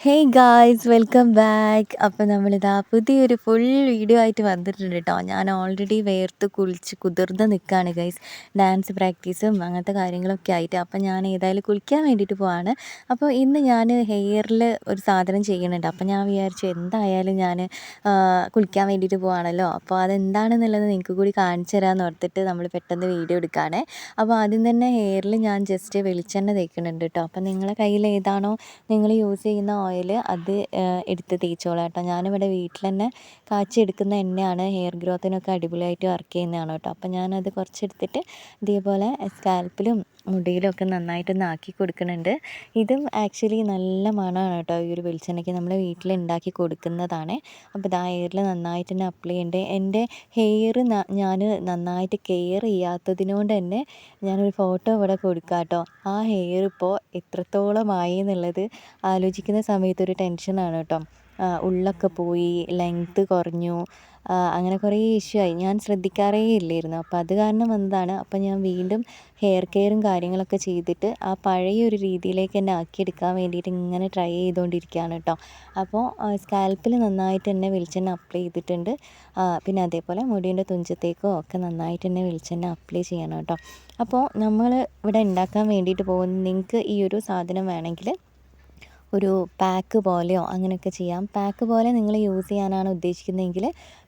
Hey guys welcome back. അപ്പോൾ നമ്മളിതാ പുതിയൊരു ഫുൾ വീഡിയോ ആയിട്ട് വന്നിട്ടുണ്ട് കേട്ടോ. ഞാൻ ഓൾറെഡി വേർത്ത് കുളിച്ച് കുതിർന്ന് നിൽക്കുകയാണ് ഗൈസ്, ഡാൻസ് പ്രാക്ടീസും അങ്ങനത്തെ കാര്യങ്ങളൊക്കെ ആയിട്ട്. അപ്പോൾ ഞാൻ ഏതായാലും കുളിക്കാൻ വേണ്ടിയിട്ട് പോവാണ്. അപ്പോൾ ഇന്ന് ഞാൻ ഹെയറിൽ ഒരു സാധനം ചെയ്യുന്നുണ്ട്. അപ്പോൾ ഞാൻ വിചാരിച്ചു എന്തായാലും ഞാൻ കുളിക്കാൻ വേണ്ടിയിട്ട് പോവാണല്ലോ, അപ്പോൾ അതെന്താണെന്നുള്ളത് നിങ്ങൾക്ക് കൂടി കാണിച്ചു തരാമെന്ന് ഓർത്തിട്ട് നമ്മൾ പെട്ടെന്ന് വീഡിയോ എടുക്കുകയാണ്. അപ്പോൾ ആദ്യം തന്നെ ഹെയറിൽ ഞാൻ ജസ്റ്റ് വെളിച്ചെണ്ണ തേക്കുന്നുണ്ട് കേട്ടോ. അപ്പോൾ നിങ്ങളുടെ കയ്യിൽ ഏതാണോ നിങ്ങൾ യൂസ് ചെയ്യുന്ന ഓയിൽ അത് എടുത്ത് തേച്ചോളാം കേട്ടോ. ഞാനിവിടെ വീട്ടിൽ തന്നെ കാച്ചിയെടുക്കുന്ന എണ്ണയാണ്, ഹെയർ ഗ്രോത്തിനൊക്കെ അടിപൊളിയായിട്ട് വർക്ക് ചെയ്യുന്നതാണ് കേട്ടോ. അപ്പോൾ ഞാനത് കുറച്ചെടുത്തിട്ട് ഇതേപോലെ സ്കാൽപ്പിലും മുടിയിലൊക്കെ നന്നായിട്ടൊന്ന് ആക്കി കൊടുക്കുന്നുണ്ട്. ഇതും ആക്ച്വലി നല്ല മണമാണ് കേട്ടോ. ഈ ഒരു വെളിച്ചെണ്ണയ്ക്ക് നമ്മൾ വീട്ടിൽ ഉണ്ടാക്കി കൊടുക്കുന്നതാണ്. അപ്പോൾ ഇതാ ഹെയറിൽ നന്നായിട്ട് തന്നെ അപ്ലൈ ചെയ്യുന്നുണ്ട്. എൻ്റെ ഹെയർ ഞാൻ നന്നായിട്ട് കെയർ ചെയ്യാത്തതിനോണ്ട് തന്നെ ഞാനൊരു ഫോട്ടോ ഇവിടെ കൊടുക്കാം കേട്ടോ. ആ ഹെയർ ഇപ്പോൾ എത്രത്തോളമായി എന്നുള്ളത് ആലോചിക്കുന്ന സമയത്ത് ഒരു ടെൻഷനാണ് കേട്ടോ. ഉള്ളൊക്കെ പോയി, ലെങ്ത്ത് കുറഞ്ഞു, അങ്ങനെ കുറേ ഇഷ്യൂ ആയി. ഞാൻ ശ്രദ്ധിക്കാറേ ഇല്ലായിരുന്നു. അപ്പോൾ അത് കാരണം വന്നതാണ്. അപ്പോൾ ഞാൻ വീണ്ടും ഹെയർ കെയറും കാര്യങ്ങളൊക്കെ ചെയ്തിട്ട് ആ പഴയ ഒരു രീതിയിലേക്ക് തന്നെ ആക്കിയെടുക്കാൻ വേണ്ടിയിട്ട് ഇങ്ങനെ ട്രൈ ചെയ്തുകൊണ്ടിരിക്കുകയാണ് കേട്ടോ. അപ്പോൾ സ്കാൽപ്പിൽ നന്നായിട്ട് തന്നെ വെളിച്ചെണ്ണ അപ്ലൈ ചെയ്തിട്ടുണ്ട്. പിന്നെ അതേപോലെ മുടീൻ്റെ തുഞ്ചത്തേക്കോ ഒക്കെ നന്നായിട്ട് തന്നെ വെളിച്ചെണ്ണ അപ്ലൈ ചെയ്യണം കേട്ടോ. അപ്പോൾ നമ്മൾ ഇവിടെ ഉണ്ടാക്കാൻ വേണ്ടിയിട്ട് പോകുന്ന, നിങ്ങൾക്ക് ഈ ഒരു സാധനം വേണമെങ്കിൽ ഒരു പാക്ക് പോലെയോ അങ്ങനെയൊക്കെ ചെയ്യാം. പാക്ക് പോലെ നിങ്ങൾ യൂസ് ചെയ്യാനാണ് ഉദ്ദേശിക്കുന്നതെങ്കിൽ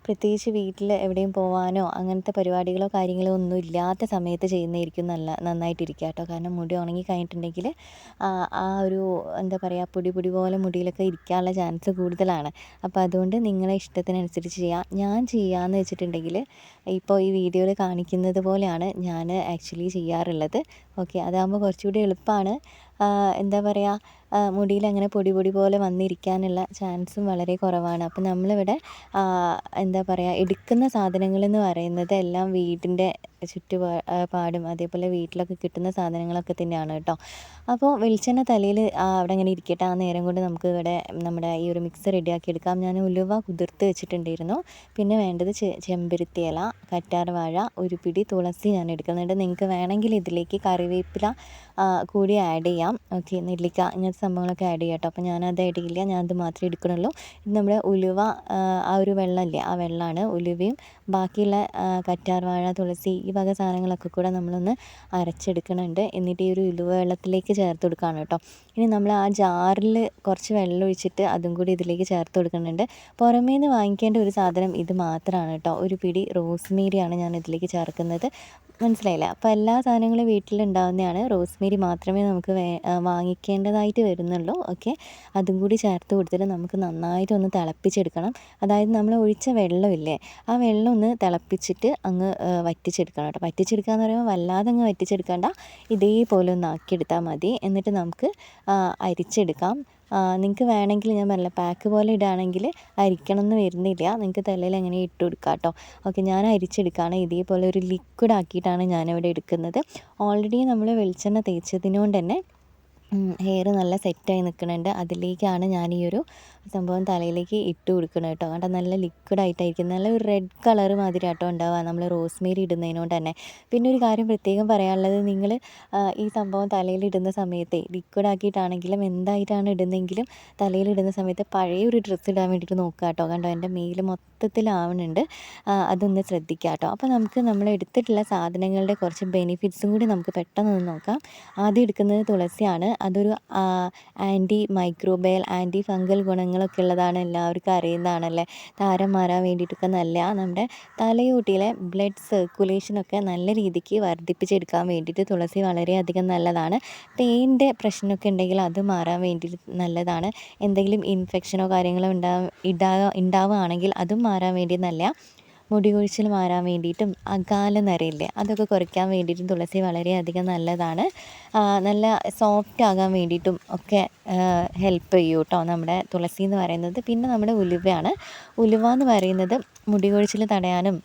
പ്രത്യേകിച്ച് വീട്ടിൽ എവിടെയും പോകാനോ അങ്ങനത്തെ പരിപാടികളോ കാര്യങ്ങളോ ഒന്നും ഇല്ലാത്ത സമയത്ത് ചെയ്യുന്നതായിരിക്കും നന്നായിട്ടിരിക്കുക കേട്ടോ. കാരണം മുടി ഉണങ്ങി കഴിഞ്ഞിട്ടുണ്ടെങ്കിൽ ആ ഒരു എന്താ പറയുക, പൊടി പൊടി പോലെ മുടിയിലൊക്കെ ഇരിക്കാനുള്ള ചാൻസ് കൂടുതലാണ്. അപ്പോൾ അതുകൊണ്ട് നിങ്ങളെ ഇഷ്ടത്തിനനുസരിച്ച് ചെയ്യാം. ഞാൻ ചെയ്യാമെന്ന് വെച്ചിട്ടുണ്ടെങ്കിൽ ഇപ്പോൾ ഈ വീഡിയോയിൽ കാണിക്കുന്നത് പോലെയാണ് ഞാൻ ആക്ച്വലി ചെയ്യാറുള്ളത്. ഓക്കെ, അതാകുമ്പോൾ കുറച്ചുകൂടി എളുപ്പമാണ്. എന്താ പറയുക, മുടിയിൽ അങ്ങനെ പൊടി പൊടി പോലെ വന്നിരിക്കാനുള്ള ചാൻസും വളരെ കുറവാണ്. അപ്പോൾ നമ്മളിവിടെ എന്താ പറയുക, എടുക്കുന്ന സാധനങ്ങളെന്ന് പറയുന്നത് എല്ലാം വീടിൻ്റെ പാടും അതേപോലെ വീട്ടിലൊക്കെ കിട്ടുന്ന സാധനങ്ങളൊക്കെ തന്നെയാണ് കേട്ടോ. അപ്പോൾ വെളിച്ചെണ്ണ തലയിൽ അവിടെ അങ്ങനെ ഇരിക്കട്ടെ. ആ നേരം കൊണ്ട് നമുക്ക് ഇവിടെ നമ്മുടെ ഈ ഒരു മിക്സ് റെഡിയാക്കി എടുക്കാം. ഞാൻ ഉലുവ കുതിർത്ത് വെച്ചിട്ടുണ്ടായിരുന്നു. പിന്നെ വേണ്ടത് ചെമ്പരത്തി ഇല, കറ്റാർ വാഴ, ഒരു പിടി തുളസി ഞാൻ എടുക്കുന്നുണ്ട്. നിങ്ങൾക്ക് വേണമെങ്കിൽ ഇതിലേക്ക് കറിവേപ്പില കൂടി ആഡ് ചെയ്യാം. ഓക്കെ, നെല്ലിക്ക ഇങ്ങനത്തെ സംഭവങ്ങളൊക്കെ ആഡ് ചെയ്യാം കേട്ടോ. അപ്പോൾ ഞാനത് ആഡ് ചെയ്യില്ല, ഞാനത് മാത്രമേ എടുക്കണുള്ളൂ. ഇത് നമ്മുടെ ഉലുവ, ആ ഒരു വെള്ളമില്ലേ, ആ വെള്ളമാണ്. ഉലുവയും ബാക്കിയുള്ള കറ്റാർ വാഴ, തുളസി, ഈ വക സാധനങ്ങളൊക്കെ കൂടെ നമ്മളൊന്ന് അരച്ചെടുക്കുന്നുണ്ട്. എന്നിട്ട് ഈ ഒരു ഉലുവ വെള്ളത്തിലേക്ക് ചേർത്ത് കൊടുക്കുകയാണ് കേട്ടോ. ഇനി നമ്മൾ ആ ജാറിൽ കുറച്ച് വെള്ളം ഒഴിച്ചിട്ട് അതും കൂടി ഇതിലേക്ക് ചേർത്ത് കൊടുക്കുന്നുണ്ട്. പുറമേ നിന്ന് വാങ്ങിക്കേണ്ട ഒരു സാധനം ഇത് മാത്രമാണ് കേട്ടോ. ഒരു പിടി റോസ്മേരിയാണ് ഞാൻ ഇതിലേക്ക് ചേർക്കുന്നത്. മനസ്സിലായില്ലേ? അപ്പോൾ എല്ലാ സാധനങ്ങളും വീട്ടിലുണ്ടാവുന്നതാണ്. റോസ്മേരി മാത്രമേ നമുക്ക് വാങ്ങിക്കേണ്ടതായിട്ട് വരുന്നുള്ളൂ. ഓക്കെ, അതും കൂടി ചേർത്ത് കൊടുത്തിട്ട് നമുക്ക് നന്നായിട്ടൊന്ന് തിളപ്പിച്ചെടുക്കണം. അതായത് നമ്മൾ ഒഴിച്ച വെള്ളമില്ലേ, ആ വെള്ളം ഒന്ന് തിളപ്പിച്ചിട്ട് അങ്ങ് വറ്റിച്ചെടുക്കണം കേട്ടോ. വറ്റിച്ചെടുക്കുക എന്ന് പറയുമ്പോൾ വല്ലാതെ അങ്ങ് വറ്റിച്ചെടുക്കേണ്ട, ഇതേപോലെ ഒന്ന് ആക്കിയെടുത്താൽ മതി. എന്നിട്ട് നമുക്ക് അരിച്ചെടുക്കാം. നിങ്ങൾക്ക് വേണമെങ്കിൽ ഞാൻ പറഞ്ഞില്ല, പാക്ക് പോലെ ഇടുകയാണെങ്കിൽ അരിക്കണമെന്ന് വരുന്നില്ല. നിങ്ങൾക്ക് തലയിൽ അങ്ങനെ ഇട്ട് കൊടുക്കാം കേട്ടോ. ഓക്കെ, ഞാൻ അരിച്ചെടുക്കുകയാണ്. ഇതേപോലെ ഒരു ലിക്വിഡ് ആക്കിയിട്ടാണ് ഞാനിവിടെ എടുക്കുന്നത്. ഓൾറെഡി നമ്മൾ വെളിച്ചെണ്ണ തേച്ചതിനോണ്ട് തന്നെ ഹെയർ നല്ല സെറ്റായി നിൽക്കുന്നുണ്ട്. അതിലേക്കാണ് ഞാൻ ഈ ഒരു സംഭവം തലയിലേക്ക് ഇട്ട് കൊടുക്കണം കേട്ടോ. കണ്ടോ, നല്ല ലിക്വിഡായിട്ടായിരിക്കും, നല്ല ഒരു റെഡ് കളർ മാതിരി ആട്ടോ ഉണ്ടാവുക നമ്മൾ റോസ്മേരി ഇടുന്നതിനോണ്ട് തന്നെ. പിന്നെ ഒരു കാര്യം പ്രത്യേകം പറയാനുള്ളത്, നിങ്ങൾ ഈ സംഭവം തലയിലിടുന്ന സമയത്തെ ലിക്വിഡാക്കിയിട്ടാണെങ്കിലും എന്തായിട്ടാണ് ഇടുന്നതെങ്കിലും തലയിലിടുന്ന സമയത്ത് പഴയ ഒരു ഡ്രസ്സ് ഇടാൻ വേണ്ടിയിട്ട് നോക്കുക കേട്ടോ. കണ്ടോ, എൻ്റെ മേൽ മൊത്തത്തിലാവുന്നുണ്ട്. അതൊന്ന് ശ്രദ്ധിക്കുക കേട്ടോ. അപ്പോൾ നമുക്ക് നമ്മൾ എടുത്തിട്ടുള്ള സാധനങ്ങളുടെ കുറച്ച് ബെനിഫിറ്റ്സും കൂടി നമുക്ക് പെട്ടെന്ന് നോക്കാം. ആദ്യം എടുക്കുന്നത് തുളസിയാണ്. അതൊരു ആൻറ്റി മൈക്രോബയൽ, ആൻറ്റി ഫംഗൽ ഗുണങ്ങളൊക്കെ ഉള്ളതാണ്, എല്ലാവർക്കും അറിയുന്നതാണല്ലേ. താരൻ മാറാൻ വേണ്ടിയിട്ടൊക്കെ നല്ലതാണ്. നമ്മുടെ തലയോട്ടിയിലെ ബ്ലഡ് സർക്കുലേഷനൊക്കെ നല്ല രീതിക്ക് വർദ്ധിപ്പിച്ചെടുക്കാൻ വേണ്ടിയിട്ട് തുളസി വളരെയധികം നല്ലതാണ്. പെയിൻ്റെ പ്രശ്നമൊക്കെ ഉണ്ടെങ്കിൽ അത് മാറാൻ വേണ്ടിയിട്ട് നല്ലതാണ്. എന്തെങ്കിലും ഇൻഫെക്ഷനോ കാര്യങ്ങളോ ഉണ്ടാവുകയാണെങ്കിൽ അതും മാറാൻ വേണ്ടി നല്ല. മുടി കൊഴിച്ചിൽ മാറാൻ വേണ്ടിയിട്ടും അകാല നരയില്ലേ, അതൊക്കെ കുറയ്ക്കാൻ വേണ്ടിയിട്ടും തുളസി വളരെയധികം നല്ലതാണ്. നല്ല സോഫ്റ്റ് ആകാൻ വേണ്ടിയിട്ടും ഒക്കെ ഹെൽപ്പ് ചെയ്യും കേട്ടോ നമ്മുടെ തുളസി എന്ന് പറയുന്നത്. പിന്നെ നമ്മുടെ ഉലുവയാണ്. ഉലുവ എന്ന് പറയുന്നത് മുടി കൊഴിച്ചിൽ തടയാനും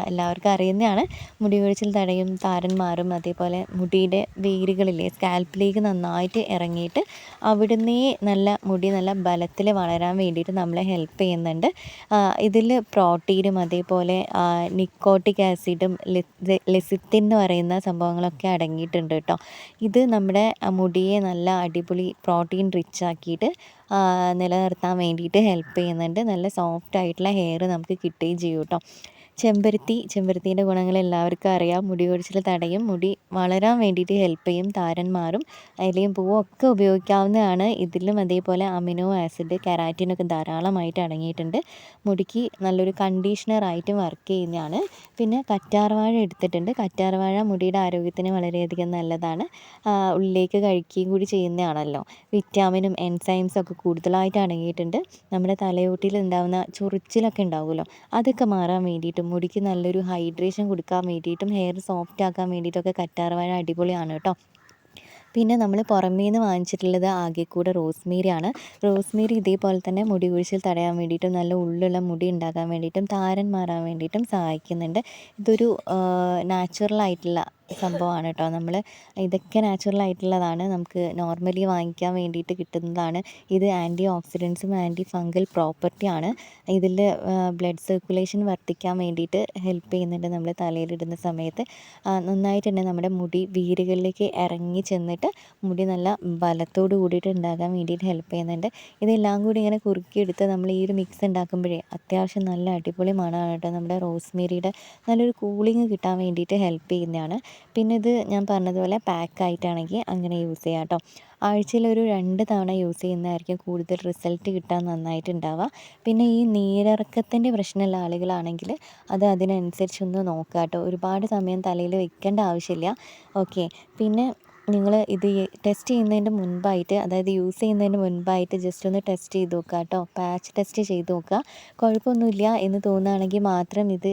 എല്ലാവർക്കും അറിയുന്നതാണ്. മുടി കൊഴിച്ചിൽ തടയും, താരൻ മാറും. അതേപോലെ മുടിയുടെ വേരുകളില്ലേ സ്കാൽപ്പിലേക്ക് നന്നായിട്ട് ഇറങ്ങിയിട്ട് അവിടുന്നേ നല്ല മുടി നല്ല ബലത്തിൽ വളരാൻ വേണ്ടിയിട്ട് നമ്മളെ ഹെൽപ്പ് ചെയ്യുന്നുണ്ട്. ഇതിൽ പ്രോട്ടീനും അതേപോലെ നിക്കോട്ടിക് ആസിഡും ലെസിത്തിൻ എന്ന് പറയുന്ന സംഭവങ്ങളൊക്കെ അടങ്ങിയിട്ടുണ്ട് കേട്ടോ. ഇത് നമ്മുടെ മുടിയെ നല്ല അടിപൊളി പ്രോട്ടീൻ റിച്ച് ആക്കിയിട്ട് നിലനിർത്താൻ വേണ്ടിയിട്ട് ഹെൽപ്പ് ചെയ്യുന്നുണ്ട്. നല്ല സോഫ്റ്റ് ആയിട്ടുള്ള ഹെയർ നമുക്ക് കിട്ടുകയും ചെയ്യും കേട്ടോ. ചെമ്പരത്തീൻ്റെ ഗുണങ്ങൾ എല്ലാവർക്കും അറിയാം. മുടി കൊഴിച്ചിൽ തടയും, മുടി വളരാൻ വേണ്ടിയിട്ട് ഹെൽപ്പ് ചെയ്യും, താരൻ മാറും, ഇലയും പൂവും ഒക്കെ ഉപയോഗിക്കാവുന്നതാണ്. ഇതിലും അതേപോലെ അമിനോ ആസിഡ്, കെരാറ്റിനൊക്കെ ധാരാളമായിട്ട് അടങ്ങിയിട്ടുണ്ട്. മുടിക്ക് നല്ലൊരു കണ്ടീഷണറായിട്ടും വർക്ക് ചെയ്യുന്നതാണ്. പിന്നെ കറ്റാർവാഴ എടുത്തിട്ടുണ്ട്. കറ്റാർവാഴ മുടിയുടെ ആരോഗ്യത്തിന് വളരെയധികം നല്ലതാണ്. ഉള്ളിലേക്ക് കഴിക്കുകയും കൂടി ചെയ്യുന്നതാണല്ലോ. വിറ്റാമിനും എൻസൈംസും ഒക്കെ കൂടുതലായിട്ട് അടങ്ങിയിട്ടുണ്ട്. നമ്മുടെ തലയോട്ടിയിൽ ഉണ്ടാകുന്ന ചൊറിച്ചിലൊക്കെ ഉണ്ടാവുമല്ലോ, അതൊക്കെ മാറാൻ വേണ്ടിയിട്ടും മുടിക്ക് നല്ലൊരു ഹൈഡ്രേഷൻ കൊടുക്കാൻ വേണ്ടിയിട്ടും ഹെയർ സോഫ്റ്റ് ആക്കാൻ വേണ്ടിയിട്ടൊക്കെ കറ്റാർവാഴ അടിപൊളിയാണ് കേട്ടോ. പിന്നെ നമ്മൾ പുറമേ നിന്ന് വാങ്ങിച്ചിട്ടുള്ളത് ആകെക്കൂടെ റോസ്മേരിയാണ്. റോസ്മേരി ഇതേപോലെ തന്നെ മുടി കൊഴിച്ചിൽ തടയാൻ വേണ്ടിയിട്ടും നല്ല ഉള്ളുള്ള മുടി ഉണ്ടാക്കാൻ വേണ്ടിയിട്ടും താരൻ മാറാൻ വേണ്ടിയിട്ടും സഹായിക്കുന്നുണ്ട്. ഇതൊരു നാച്ചുറലായിട്ടുള്ള സംഭവമാണ് കേട്ടോ. ഇതൊക്കെ നാച്ചുറലായിട്ടുള്ളതാണ്, നമുക്ക് നോർമലി വാങ്ങിക്കാൻ വേണ്ടിയിട്ട് കിട്ടുന്നതാണ്. ഇത് ആൻറ്റി ഓക്സിഡൻസും ആൻറ്റി ഫംഗൽ പ്രോപ്പർട്ടിയാണ്. ഇതിൽ ബ്ലഡ് സർക്കുലേഷൻ വർദ്ധിക്കാൻ വേണ്ടിയിട്ട് ഹെൽപ്പ് ചെയ്യുന്നുണ്ട്. നമ്മൾ തലയിലിടുന്ന സമയത്ത് നന്നായിട്ട് തന്നെ നമ്മുടെ മുടി വേരുകളിലേക്ക് ഇറങ്ങി ചെന്നിട്ട് മുടി നല്ല ബലത്തോട് കൂടിയിട്ട് ഉണ്ടാകാൻ വേണ്ടിയിട്ട് ഹെൽപ്പ് ചെയ്യുന്നുണ്ട്. ഇതെല്ലാം കൂടി ഇങ്ങനെ കുറുക്കിയെടുത്ത് നമ്മൾ ഈ ഒരു മിക്സ് ഉണ്ടാക്കുമ്പോഴേ അത്യാവശ്യം നല്ല അടിപൊളി മണമാണ് കേട്ടോ. നമ്മുടെ റോസ്മേരിയുടെ നല്ലൊരു കൂളിംഗ് കിട്ടാൻ വേണ്ടിയിട്ട് ഹെൽപ്പ് ചെയ്യുന്നതാണ്. പിന്നെ ഇത് ഞാൻ പറഞ്ഞതുപോലെ പാക്കായിട്ടാണെങ്കിൽ അങ്ങനെ യൂസ് ചെയ്യാം കേട്ടോ. ആഴ്ചയിൽ ഒരു 2 തവണ യൂസ് ചെയ്യുന്നതായിരിക്കും കൂടുതൽ റിസൾട്ട് കിട്ടാൻ നന്നായിട്ടുണ്ടാവുക. പിന്നെ ഈ നീരിറക്കത്തിൻ്റെ പ്രശ്നമുള്ള ആളുകളാണെങ്കിൽ അതിനനുസരിച്ചൊന്ന് നോക്കുക കേട്ടോ. ഒരുപാട് സമയം തലയിൽ വെക്കേണ്ട ആവശ്യമില്ല. ഓക്കെ. പിന്നെ നിങ്ങൾ ഇത് ടെസ്റ്റ് ചെയ്യുന്നതിൻ്റെ മുൻപായിട്ട്, അതായത് യൂസ് ചെയ്യുന്നതിന് മുൻപായിട്ട് ജസ്റ്റ് ഒന്ന് ടെസ്റ്റ് ചെയ്ത് നോക്കുക കേട്ടോ. പാച്ച് ടെസ്റ്റ് ചെയ്ത് നോക്കുക. കുഴപ്പമൊന്നുമില്ല എന്ന് തോന്നുകയാണെങ്കിൽ മാത്രം ഇത്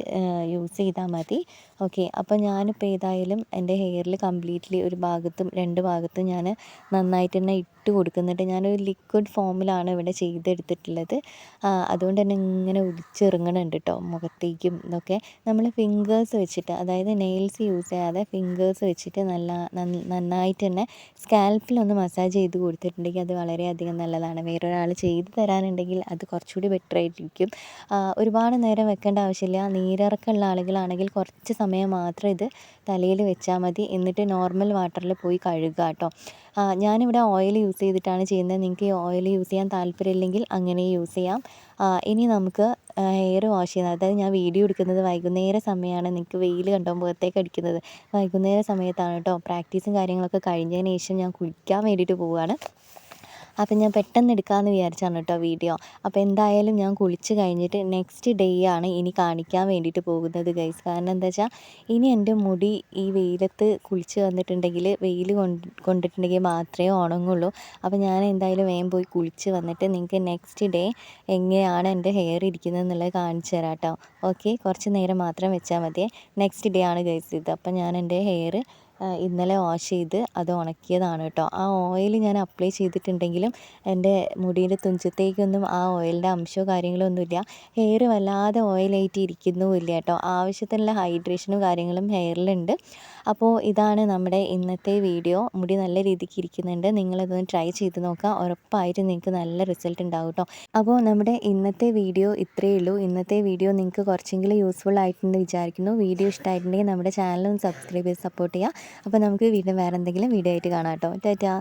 യൂസ് ചെയ്താൽ മതി. ഓക്കെ. അപ്പോൾ ഞാനിപ്പോൾ ഏതായാലും എൻ്റെ ഹെയറിൽ കംപ്ലീറ്റ്ലി ഒരു ഭാഗത്തും 2 ഭാഗത്തും ഞാൻ നന്നായിട്ട് തന്നെ ഇട്ട് കൊടുക്കുന്നുണ്ട്. ഞാനൊരു ലിക്വിഡ് ഫോമിലാണ് ഇവിടെ ചെയ്തെടുത്തിട്ടുള്ളത്. അതുകൊണ്ട് തന്നെ ഇങ്ങനെ ഒലിച്ചിറങ്ങുന്നുണ്ട് കേട്ടോ മുഖത്തേക്കും ഇതൊക്കെ. നമ്മൾ ഫിംഗേഴ്സ് വെച്ചിട്ട്, അതായത് നെയിൽസ് യൂസ് ചെയ്യാതെ ഫിംഗേഴ്സ് വെച്ചിട്ട് നന്നായിട്ട് തന്നെ സ്കാൽപ്പിലൊന്ന് മസാജ് ചെയ്ത് കൊടുത്തിട്ടുണ്ടെങ്കിൽ അത് വളരെയധികം നല്ലതാണ്. വേറൊരാൾ ചെയ്ത് തരാനുണ്ടെങ്കിൽ അത് കുറച്ചുകൂടി ബെറ്റർ ആയിരിക്കും. ഒരുപാട് നേരം വെക്കേണ്ട ആവശ്യമില്ല. നീരിറക്കമുള്ള ആളുകളാണെങ്കിൽ കുറച്ച് സമയം മാത്രം ഇത് തലയിൽ വെച്ചാൽ മതി. എന്നിട്ട് നോർമൽ വാട്ടറിൽ പോയി കഴുകുക കേട്ടോ. ഞാനിവിടെ ഓയിൽ യൂസ് ചെയ്തിട്ടാണ് ചെയ്യുന്നത്. നിങ്ങൾക്ക് ഈ ഓയിൽ യൂസ് ചെയ്യാൻ താല്പര്യമില്ലെങ്കിൽ അങ്ങനെ യൂസ് ചെയ്യാം. ഇനി നമുക്ക് ഹെയർ വാഷ് ചെയ്യുന്നത്, അതായത് ഞാൻ വീഡിയോ എടുക്കുന്നത് വൈകുന്നേര സമയമാണ്. നിങ്ങൾക്ക് വെയിൽ കണ്ടോ മുഖത്തേക്ക് അടിക്കുന്നത്. വൈകുന്നേര സമയത്താണ് കേട്ടോ. പ്രാക്ടീസും കാര്യങ്ങളൊക്കെ കഴിഞ്ഞതിന് ശേഷം ഞാൻ കുളിക്കാൻ വേണ്ടിയിട്ട് പോവുകയാണ്. അപ്പം ഞാൻ പെട്ടെന്ന് എടുക്കാമെന്ന് വിചാരിച്ചാണ് കേട്ടോ വീഡിയോ. അപ്പോൾ എന്തായാലും ഞാൻ കുളിച്ച് കഴിഞ്ഞിട്ട് നെക്സ്റ്റ് ഡേ ആണ് ഇനി കാണിക്കാൻ വേണ്ടിയിട്ട് പോകുന്നത് ഗൈസ്. കാരണം എന്താ വെച്ചാൽ ഇനി എൻ്റെ മുടി ഈ വെയിലത്ത് കുളിച്ച് വന്നിട്ടുണ്ടെങ്കിൽ, വെയിൽ കൊണ്ടിട്ടുണ്ടെങ്കിൽ മാത്രമേ ഉണങ്ങുള്ളൂ. അപ്പോൾ ഞാൻ എന്തായാലും വേഗം പോയി കുളിച്ച് വന്നിട്ട് നിങ്ങൾക്ക് നെക്സ്റ്റ് ഡേ എങ്ങനെയാണ് എൻ്റെ ഹെയർ ഇരിക്കുന്നത് എന്നുള്ളത് കാണിച്ചു തരാം കേട്ടോ. ഓക്കെ. കുറച്ച് നേരം മാത്രം വെച്ചാൽ മതിയേ. നെക്സ്റ്റ് ഡേ ആണ് ഗൈസ് ഇത്. അപ്പം ഞാൻ എൻ്റെ ഹെയർ ഇന്നലെ വാഷ് ചെയ്ത് അത് ഉണക്കിയതാണ് കേട്ടോ. ആ ഓയിൽ ഞാൻ അപ്ലൈ ചെയ്തിട്ടുണ്ടെങ്കിലും എൻ്റെ മുടിയുടെ തുഞ്ചത്തേക്കൊന്നും ആ ഓയിലിൻ്റെ അംശമോ കാര്യങ്ങളോ ഒന്നുമില്ല. ഹെയർ വല്ലാതെ ഓയിലായിട്ട് ഇരിക്കുന്നുമില്ല കേട്ടോ. ആവശ്യത്തിനുള്ള ഹൈഡ്രേഷനും കാര്യങ്ങളും ഹെയറിലുണ്ട്. അപ്പോൾ ഇതാണ് നമ്മുടെ ഇന്നത്തെ വീഡിയോ. മുടി നല്ല രീതിക്ക് ഇരിക്കുന്നുണ്ട്. നിങ്ങളിതൊന്ന് ട്രൈ ചെയ്ത് നോക്കുക. ഉറപ്പായിട്ടും നിങ്ങൾക്ക് നല്ല റിസൾട്ട് ഉണ്ടാവും കേട്ടോ. അപ്പോൾ നമ്മുടെ ഇന്നത്തെ വീഡിയോ ഇത്രയേ ഉള്ളൂ. ഇന്നത്തെ വീഡിയോ നിങ്ങൾക്ക് കുറച്ചെങ്കിലും യൂസ്ഫുൾ ആയിട്ടുണ്ടെന്ന് വിചാരിക്കുന്നു. വീഡിയോ ഇഷ്ടമായിട്ടുണ്ടെങ്കിൽ നമ്മുടെ ചാനൽ ഒന്ന് സബ്സ്ക്രൈബ് ചെയ്ത് സപ്പോർട്ട് ചെയ്യുക. അപ്പോൾ നമുക്ക് വീണ്ടും വേറെ എന്തെങ്കിലും വീഡിയോ ആയിട്ട് കാണാം കേട്ടോ. ടാറ്റാ.